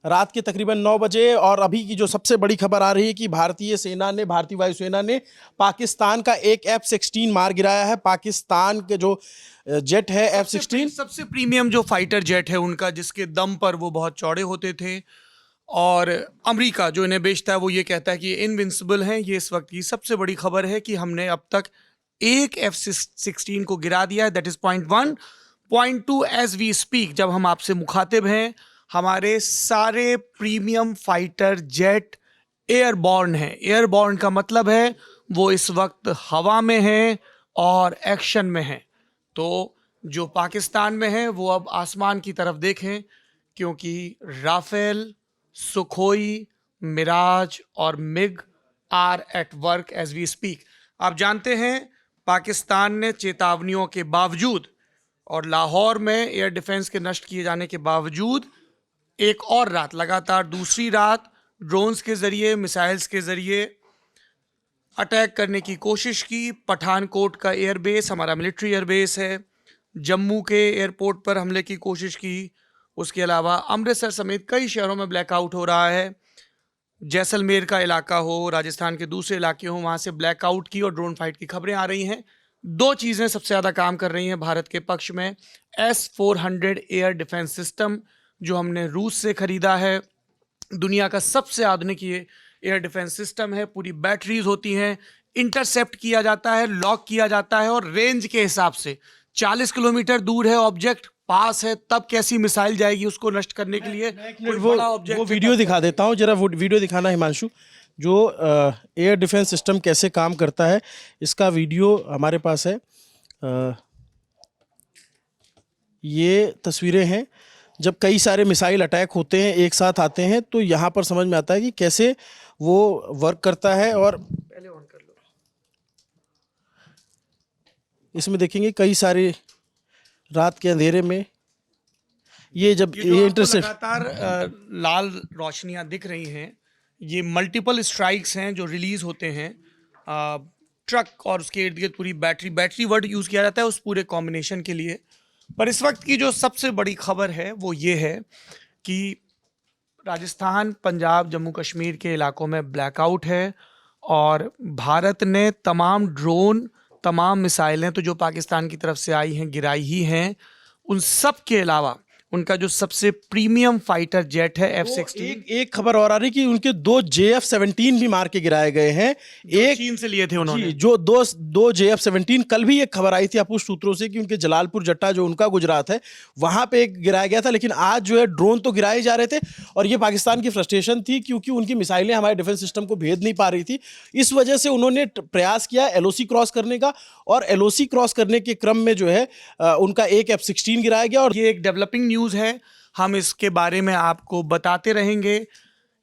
रात के तकरीबन 9 बजे। और अभी की जो सबसे बड़ी खबर आ रही है कि भारतीय वायुसेना ने पाकिस्तान का एक F-16 मार गिराया है। पाकिस्तान के जो जेट है F-16 सबसे प्रीमियम जो फाइटर जेट है उनका, जिसके दम पर वो बहुत चौड़े होते थे, और अमेरिका जो इन्हें बेचता है वो ये कहता है कि ये इनविंसिबल हैं। ये इस वक्त की सबसे बड़ी खबर है कि हमने अब तक एक F-16 को गिरा दिया है। That is point 1। Point 2, as we speak, जब हम आपसे मुखातिब हैं, हमारे सारे प्रीमियम फाइटर जेट एयरबॉर्न हैं। एयरबॉर्न का मतलब है वो इस वक्त हवा में हैं और एक्शन में हैं। तो जो पाकिस्तान में है वो अब आसमान की तरफ देखें, क्योंकि राफेल, सुखोई, मिराज और MiG are at work as we speak. आप जानते हैं पाकिस्तान ने चेतावनियों के बावजूद और लाहौर में एयर डिफेंस के नष्ट किए जाने के बावजूद एक और रात, लगातार दूसरी रात, ड्रोन्स के जरिए, मिसाइल्स के जरिए अटैक करने की कोशिश की। पठानकोट का एयरबेस हमारा मिलिट्री एयरबेस है, जम्मू के एयरपोर्ट पर हमले की कोशिश की। उसके अलावा अमृतसर समेत कई शहरों में ब्लैकआउट हो रहा है। जैसलमेर का इलाका हो, राजस्थान के दूसरे इलाके हो, वहाँ से ब्लैकआउट की और ड्रोन फाइट की खबरें आ रही हैं। दो चीज़ें सबसे ज़्यादा काम कर रही हैं भारत के पक्ष में। S-400 एयर डिफेंस सिस्टम जो हमने रूस से खरीदा है, दुनिया का सबसे आधुनिक ये एयर डिफेंस सिस्टम है। पूरी बैटरीज होती हैं, इंटरसेप्ट किया जाता है, लॉक किया जाता है, और रेंज के हिसाब से 40 किलोमीटर दूर है ऑब्जेक्ट, पास है, तब कैसी मिसाइल जाएगी उसको नष्ट करने के लिए। वो वीडियो दिखा देता हूँ, जरा वो वीडियो दिखाना हिमांशु, जो एयर डिफेंस सिस्टम कैसे काम करता है। इसका वीडियो हमारे पास है। ये तस्वीरें हैं जब कई सारे मिसाइल अटैक होते हैं, एक साथ आते हैं, तो यहाँ पर समझ में आता है कि कैसे वो वर्क करता है। और पहले ऑन कर लो। इसमें देखेंगे कई सारे रात के अंधेरे में ये जब ये इंटरसेप्ट, लगातार लाल रोशनियां दिख रही हैं, ये मल्टीपल स्ट्राइक्स हैं जो रिलीज होते हैं। ट्रक और उसके इर्द गिर्द पूरी बैटरी वर्ड यूज़ किया जाता है उस पूरे कॉम्बिनेशन के लिए। पर इस वक्त की जो सबसे बड़ी खबर है वो ये है कि राजस्थान, पंजाब, जम्मू कश्मीर के इलाकों में ब्लैकआउट है, और भारत ने तमाम ड्रोन, तमाम मिसाइलें तो जो पाकिस्तान की तरफ से आई हैं गिराई ही हैं। उन सब के अलावा उनका जो सबसे प्रीमियम फाइटर जेट है F-16, एक खबर और आ रही कि उनके 2 JF-17 भी मार के गिराए गए हैं। एक चीन से लिए थे उन्होंने, जो दो JF-17, कल भी एक खबर आई थी अपुष्ट सूत्रों से कि उनके जलालपुर जट्टा जो उनका गुजरात है वहां पे एक गिराया गया था। लेकिन आज जो है ड्रोन तो गिराए जा रहे थे, और ये पाकिस्तान की फ्रस्ट्रेशन थी क्योंकि उनकी मिसाइलें हमारे डिफेंस सिस्टम को भेद नहीं पा रही थी। इस वजह से उन्होंने प्रयास किया LOC क्रॉस करने का, और LOC क्रॉस करने के क्रम में जो है उनका एक F-16 गिराया गया। और ये एक डेवलपिंग न्यूज़ है, हम इसके बारे में आपको बताते रहेंगे।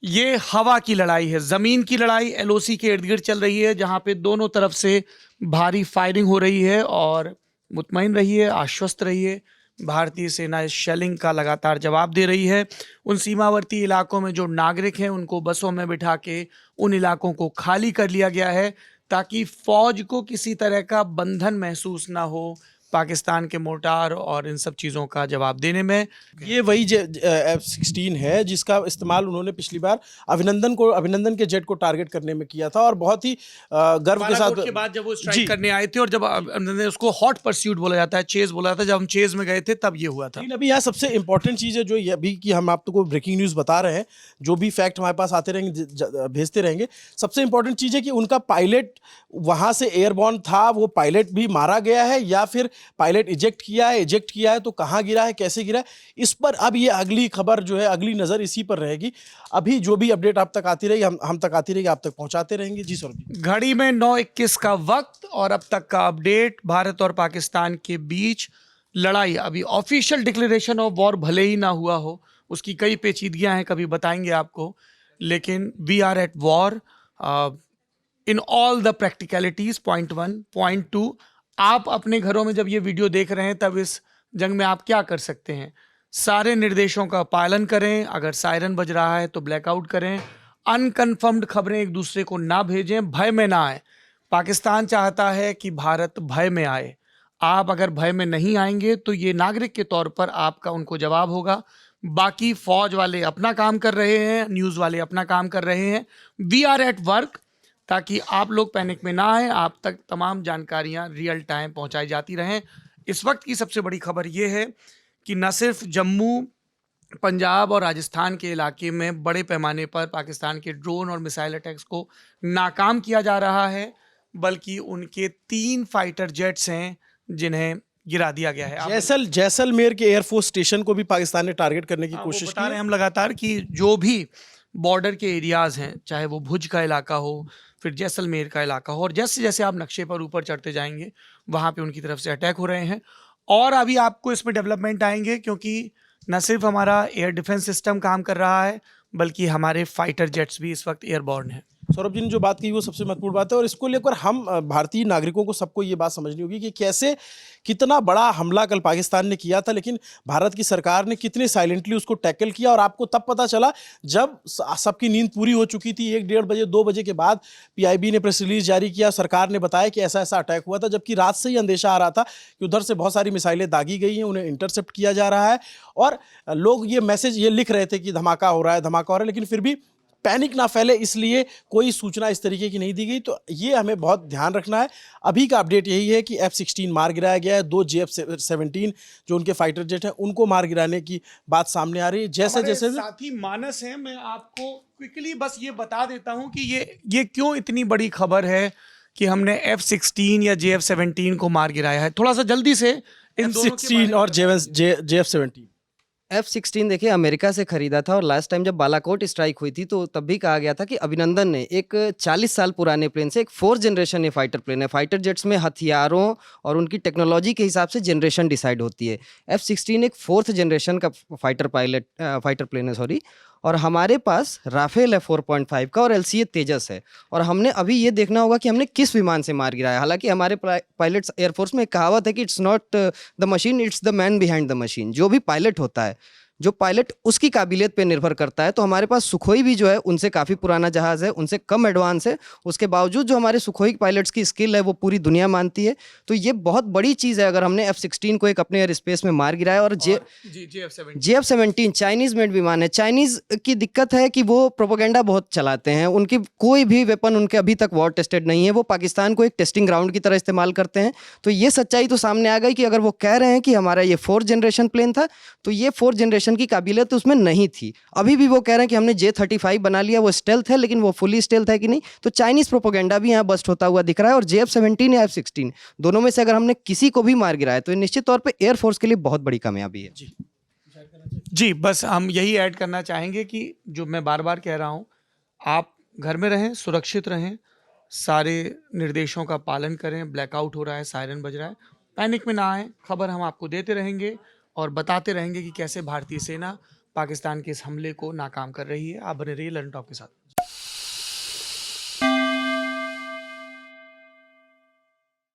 ये हवा की लड़ाई है, ज़मीन की लड़ाई LOC के इर्द गिर्द चल रही है, जहां पे दोनों तरफ से भारी फायरिंग हो रही है। और मुतमईन रहिए, आश्वस्त रहिए, भारतीय सेना इस शेलिंग का लगातार जवाब दे रही है। उन सीमावर्ती इलाकों में जो नागरिक हैं उनको बसों में बिठा के उन इलाकों को खाली कर लिया गया है, ताकि फौज को किसी तरह का बंधन महसूस ना हो पाकिस्तान के मोर्टार और इन सब चीज़ों का जवाब देने में। ये वही F-16 है जिसका इस्तेमाल उन्होंने पिछली बार अभिनंदन के जेट को टारगेट करने में किया था, और बहुत ही गर्व के साथ के बाद जब वो स्ट्राइक करने आए थे, और जब अभिनंदन, उसको हॉट परस्यूट बोला जाता है, चेज बोला जाता है, जब हम चेज में गए थे तब ये हुआ था। लेकिन अभी यहाँ सबसे इंपॉर्टेंट चीज़ है जो ये अभी की हम आपको ब्रेकिंग न्यूज़ बता रहे हैं, जो भी फैक्ट हमारे पास आते रहेंगे भेजते रहेंगे। सबसे इंपॉर्टेंट चीज़ है कि उनका पायलट वहाँ से एयरबॉर्न था, वो पायलट भी मारा गया है या फिर पायलट इजेक्ट किया है तो कहाँ गिरा है, कैसे गिरा है, इस पर अब ये अगली खबर जो है, अगली नज़र इसी पर रहेगी। अभी जो भी अपडेट आप तक आती रहेगी, हम तक आती रहेगी, आप तक पहुंचाते रहेंगे। जी सर। घड़ी में 9:21 का वक्त और अब तक का अपडेट। भारत और पाकिस्तान के बीच लड़ाई, अभी ऑफिशियल डिक्लेरेशन ऑफ वॉर भले ही ना हुआ हो, उसकी कई पेचीदगियां हैं, कभी बताएंगे आपको, लेकिन we are at war in all the practicalities. Point 1। Point 2, आप अपने घरों में जब ये वीडियो देख रहे हैं तब इस जंग में आप क्या कर सकते हैं? सारे निर्देशों का पालन करें, अगर सायरन बज रहा है तो ब्लैकआउट करें, अनकन्फर्म्ड खबरें एक दूसरे को ना भेजें, भय में ना आए। पाकिस्तान चाहता है कि भारत भय में आए। आप अगर भय में नहीं आएंगे तो ये नागरिक के तौर पर आपका उनको जवाब होगा। बाकी फौज वाले अपना काम कर रहे हैं, न्यूज़ वाले अपना काम कर रहे हैं। वी आर एट वर्क, ताकि आप लोग पैनिक में ना आए, आप तक तमाम जानकारियां रियल टाइम पहुंचाई जाती रहें। इस वक्त की सबसे बड़ी खबर ये है कि न सिर्फ जम्मू, पंजाब और राजस्थान के इलाके में बड़े पैमाने पर पाकिस्तान के ड्रोन और मिसाइल अटैक्स को नाकाम किया जा रहा है, बल्कि उनके 3 फाइटर जेट्स हैं जिन्हें गिरा दिया गया है। जैसलमेर के एयरफोर्स स्टेशन को भी पाकिस्तान ने टारगेट करने की कोशिश बता की रहे हैं हम लगातार कि जो भी बॉर्डर के एरियाज हैं, चाहे वो भुज का इलाका हो, फिर जैसलमेर का इलाका हो, और जैसे जैसे आप नक्शे पर ऊपर चढ़ते जाएंगे वहाँ पे उनकी तरफ से अटैक हो रहे हैं। और अभी आपको इसमें डेवलपमेंट आएंगे, क्योंकि न सिर्फ हमारा एयर डिफेंस सिस्टम काम कर रहा है, बल्कि हमारे फाइटर जेट्स भी इस वक्त एयरबॉर्न हैं। सौरभ जी ने जो बात कही वो सबसे महत्वपूर्ण बात है, और इसको लेकर हम भारतीय नागरिकों को सबको ये बात समझनी होगी कि कैसे कितना बड़ा हमला कल पाकिस्तान ने किया था, लेकिन भारत की सरकार ने कितने साइलेंटली उसको टैकल किया। और आपको तब पता चला जब सबकी नींद पूरी हो चुकी थी, 1-1:30 बजे 2 बजे के बाद पीआईबी ने प्रेस रिलीज जारी किया, सरकार ने बताया कि ऐसा ऐसा अटैक हुआ था, जबकि रात से ही अंदेशा आ रहा था कि उधर से बहुत सारी मिसाइलें दागी गई हैं, उन्हें इंटरसेप्ट किया जा रहा है, और लोग ये मैसेज ये लिख रहे थे कि धमाका हो रहा है, धमाका हो रहा है, लेकिन फिर भी पैनिक ना फैले इसलिए कोई सूचना इस तरीके की नहीं दी गई। तो ये हमें बहुत ध्यान रखना है। अभी का अपडेट यही है कि F-16 मार गिराया गया है, 2 JF-17 जो उनके फाइटर जेट हैं उनको मार गिराने की बात सामने आ रही है। जैसे जैसे साथी मानस है, मैं आपको क्विकली बस ये बता देता हूं कि ये क्यों इतनी बड़ी खबर है कि हमने F-16 या JF-17 को मार गिराया है। थोड़ा सा जल्दी से F-16 और JF-17 F-16 देखिए अमेरिका से खरीदा था, और लास्ट टाइम जब बालाकोट स्ट्राइक हुई थी तो तब भी कहा गया था कि अभिनंदन ने एक 40 साल पुराने प्लेन से एक 4th जनरेशन ये फाइटर प्लेन है। फाइटर जेट्स में हथियारों और उनकी टेक्नोलॉजी के हिसाब से जनरेशन डिसाइड होती है। F-16 एक 4th जनरेशन का फाइटर प्लेन है, सॉरी। और हमारे पास राफेल है 4.5 का, और LCA तेजस है। और हमने अभी ये देखना होगा कि हमने किस विमान से मार गिराया। हालांकि हमारे पायलट्स एयरफोर्स में एक कहावत है कि it's not the machine, it's the man behind the machine. जो भी पायलट होता है, जो पायलट उसकी काबिलियत पे निर्भर करता है। तो हमारे पास सुखोई भी जो है उनसे काफ़ी पुराना जहाज़ है, उनसे कम एडवांस है। उसके बावजूद जो हमारे सुखोई पायलट्स की स्किल है वो पूरी दुनिया मानती है। तो ये बहुत बड़ी चीज़ है अगर हमने F-16 को एक अपने एयर स्पेस में मार गिराया। और JF-17 चाइनीज़ मेड विमान है। चाइनीज़ की दिक्कत है कि वो प्रोपोगेंडा बहुत चलाते हैं। उनकी कोई भी वेपन उनके अभी तक वॉर टेस्टेड नहीं है। वो पाकिस्तान को एक टेस्टिंग ग्राउंड की तरह इस्तेमाल करते हैं। तो ये सच्चाई तो सामने आ गई कि अगर वो कह रहे हैं कि हमारा ये 4th जनरेशन प्लेन था, तो ये 4th जनरेशन की काबिलियत तो उसमें नहीं थी। अभी भी वो कह रहे हैं कि हमने J-35 बना लिया, वो स्टेल्थ है, लेकिन वो फुली स्टेल्थ है कि नहीं। तो चाइनीज प्रोपोगेंडा भी यहाँ बस्ट होता हुआ दिख रहा है। और JF-17 या F-16 दोनों में से अगर हमने किसी को भी मार गिराया तो ये निश्चित तौर पे एयरफोर्स के लिए बहुत बड़ी कामयाबी है। जी, बस हम यही ऐड करना चाहेंगे कि जो मैं बार बार कह रहा हूँ, आप घर में रहें, सुरक्षित रहें, सारे निर्देशों का पालन करें। ब्लैकआउट हो रहा है, सायरन बज रहा है, पैनिक में ना आए। खबर हम आपको देते रहेंगे और बताते रहेंगे कि कैसे भारतीय सेना पाकिस्तान के इस हमले को नाकाम कर रही है। आप बने रहिए लर्न टॉप के साथ।